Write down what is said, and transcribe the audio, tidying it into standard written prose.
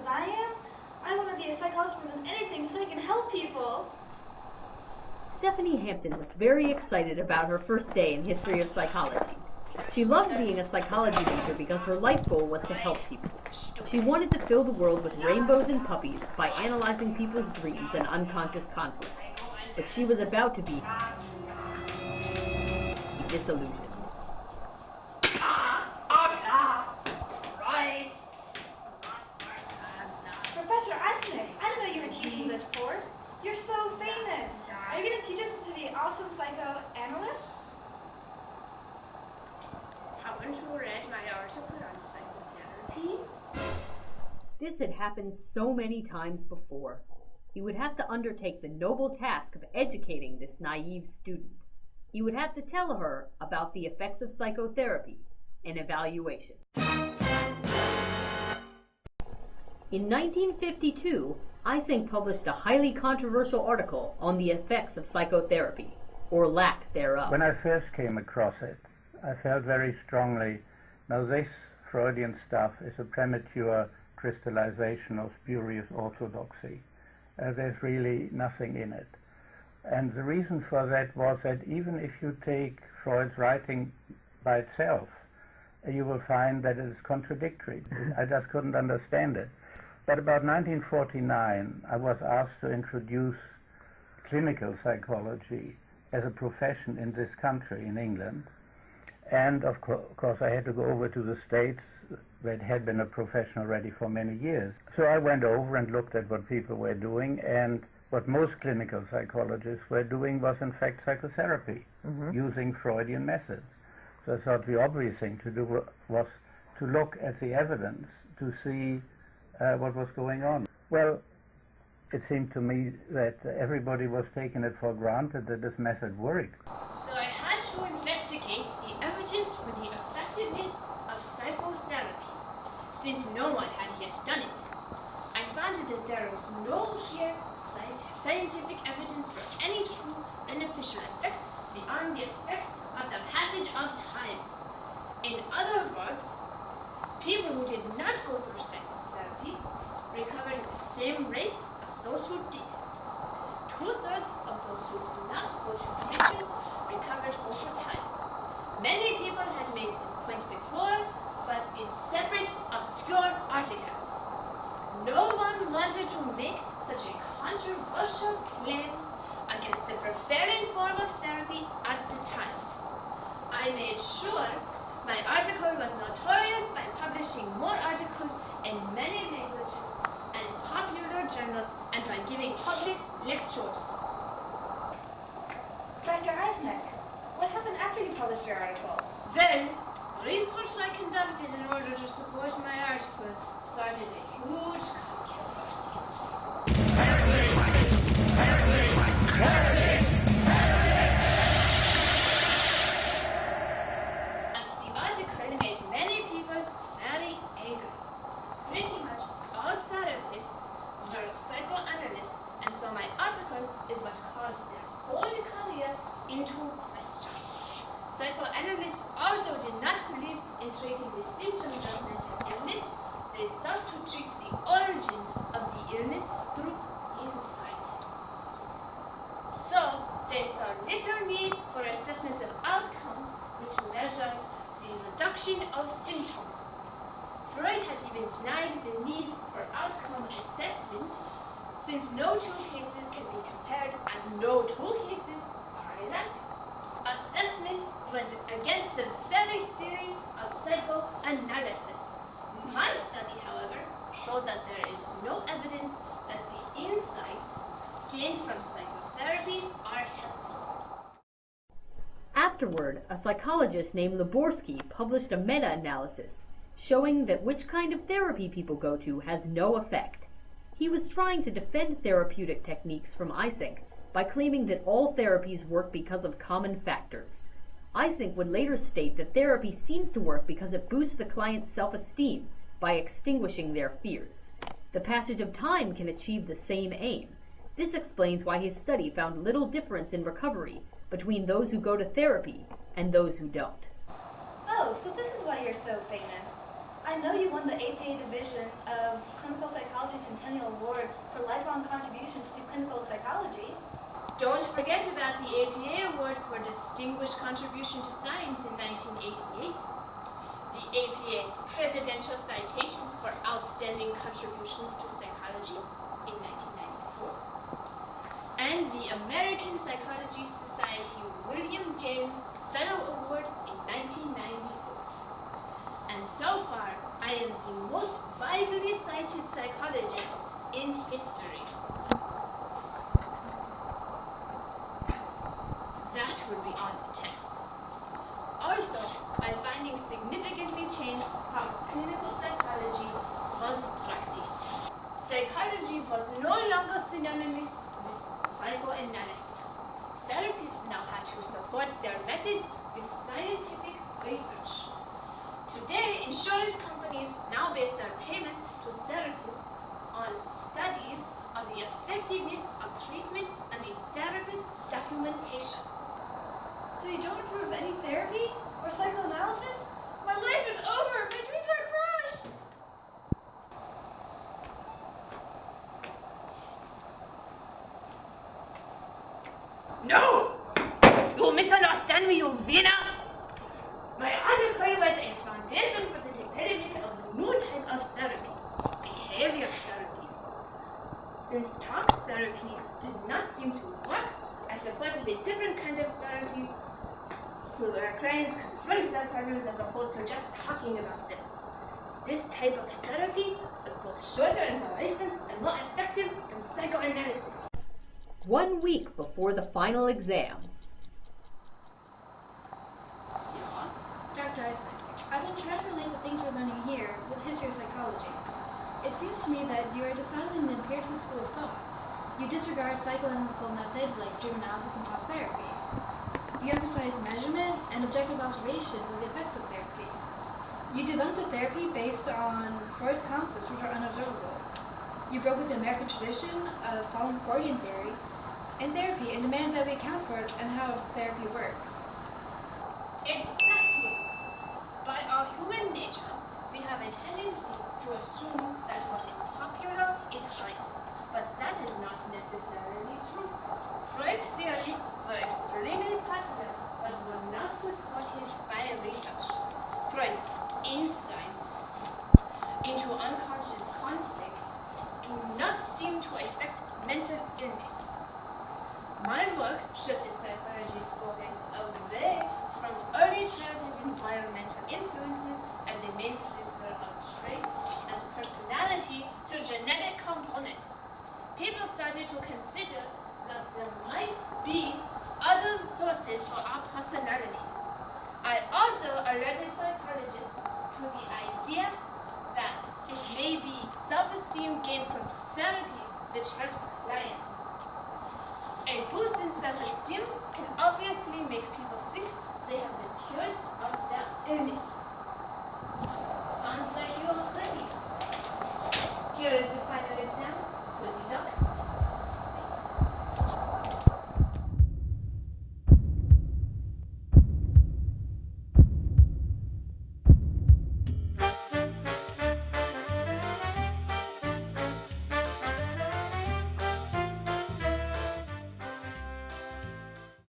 I am? I want to be a psychologist more than anything so I can help people. Stephanie Hampton was very excited about her first day in history of psychology. She loved being a psychology major because her life goal was to help people. She wanted to fill the world with rainbows and puppies by analyzing people's dreams and unconscious conflicts. But she was about to be disillusioned. Professor Eysenck, I didn't know you were teaching this course. You're so famous. Are you going to teach us to be awesome psychoanalysts? Haven't you read my article on psychotherapy? This had happened so many times before. He would have to undertake the noble task of educating this naive student. He would have to tell her about the effects of psychotherapy and evaluation. In 1952, Eysenck published a highly controversial article on the effects of psychotherapy, or lack thereof. When I first came across it, I felt very strongly, now this Freudian stuff is a premature crystallization of spurious orthodoxy. There's really nothing in it. And the reason for that was that even if you take Freud's writing by itself, you will find that it is contradictory. I just couldn't understand it. But about 1949, I was asked to introduce clinical psychology as a profession in this country, in England. And of course, I had to go over to the States, where it had been a profession already for many years. So I went over and looked at what people were doing, and what most clinical psychologists were doing was, in fact, psychotherapy, using Freudian methods. So I thought the obvious thing to do was to look at the evidence to see what was going on. Well, it seemed to me that everybody was taking it for granted that this method worked. So I had to investigate the evidence for the effectiveness of psychotherapy, since no one had yet done it. I found that there was no clear scientific evidence for any true beneficial effects beyond the effects of the passage of time. In other words, people who did not go through psychotherapy recovered at the same rate as those who did. 2/3 of those who did not go to treatment recovered over time. Many people had made this point before, but in separate, obscure articles. No one wanted to make such a controversial claim against the prevailing form of therapy at the time. I made sure my article was notorious by publishing more articles in many languages and popular journals, and by giving public lectures. Dr. Eysenck, what happened after you published your article? Then, research I conducted in order to support my article started a huge controversy. As the article made many people very angry. Pretty much all therapists were psychoanalysts, and so my article is what caused their whole career into question. Psychoanalysts also did not believe in treating the symptoms of mental illness. They sought to treat the origin of the illness through insight. So, they saw little need for assessments of outcome, which measured the reduction of symptoms. Freud had even denied the need for outcome assessment, since no two cases can be compared as no two cases are alike. Assessment went against the very theory of psychoanalysis. My study, however, showed that there is no evidence that the insights gained from psychotherapy are helpful. Afterward, a psychologist named Liborsky published a meta-analysis showing that which kind of therapy people go to has no effect. He was trying to defend therapeutic techniques from Eysenck by claiming that all therapies work because of common factors. Eysenck would later state that therapy seems to work because it boosts the client's self-esteem by extinguishing their fears. The passage of time can achieve the same aim. This explains why his study found little difference in recovery between those who go to therapy and those who don't. Oh, so this is why you're so famous. I know you won the APA Division of Clinical Psychology Centennial Award for lifelong contributions to clinical psychology. Don't forget about the APA Award for Distinguished Contribution to Science in 1988, the APA Presidential Citation for Outstanding Contributions to Psychology in 1994, and the American Psychology Society William James Fellow Award in 1994. And so far, I am the most widely cited psychologist in history. That would be on the test. Also, my findings significantly changed how clinical psychology was practiced. Psychology was no longer synonymous with psychoanalysis. Therapists now had to support their methods with scientific research. Today, insurance companies now base their payments to therapists on studies of the effectiveness of treatment and the therapist's documentation. So you don't approve of any therapy or psychoanalysis? My life is over! My dreams are crushed! No! You misunderstand me, you winner! My article was a foundation for the development of a new type of therapy, behavior therapy. Since talk therapy did not seem to work, I supported a different kind of therapy where clients confront their problems as opposed to just talking about them. This type of therapy was both shorter in duration and more effective than psychoanalysis. 1 week before the final exam. Dr. Eysenck, I've been trying to relate the things we're learning here with history of psychology. It seems to me that you are decidedly in the empiricist school of thought. You disregard psychoanalytical methods like dream analysis and talk therapy. You emphasize measurement and objective observations of the effects of therapy. You debunked a therapy based on Freud's concepts, which are unobservable. You broke with the American tradition of following Freudian theory in therapy and demanded that we account for it and how therapy works. Exactly. By our human nature, we have a tendency to assume that what is popular is right, but that is not necessarily true. Freud's theories were extremely popular, but were not supported by research. Freud's insights into unconscious conflicts do not seem to affect mental illness. My work shifted psychology's focus away from early childhood environmental influences as a main predictor of traits and personality to genetic components. People started to consider that there might be other sources for our personalities. I also alerted psychologists to the idea that it may be self-esteem gained from therapy which helps clients. A boost in self-esteem can obviously make people think they have been cured of their illness.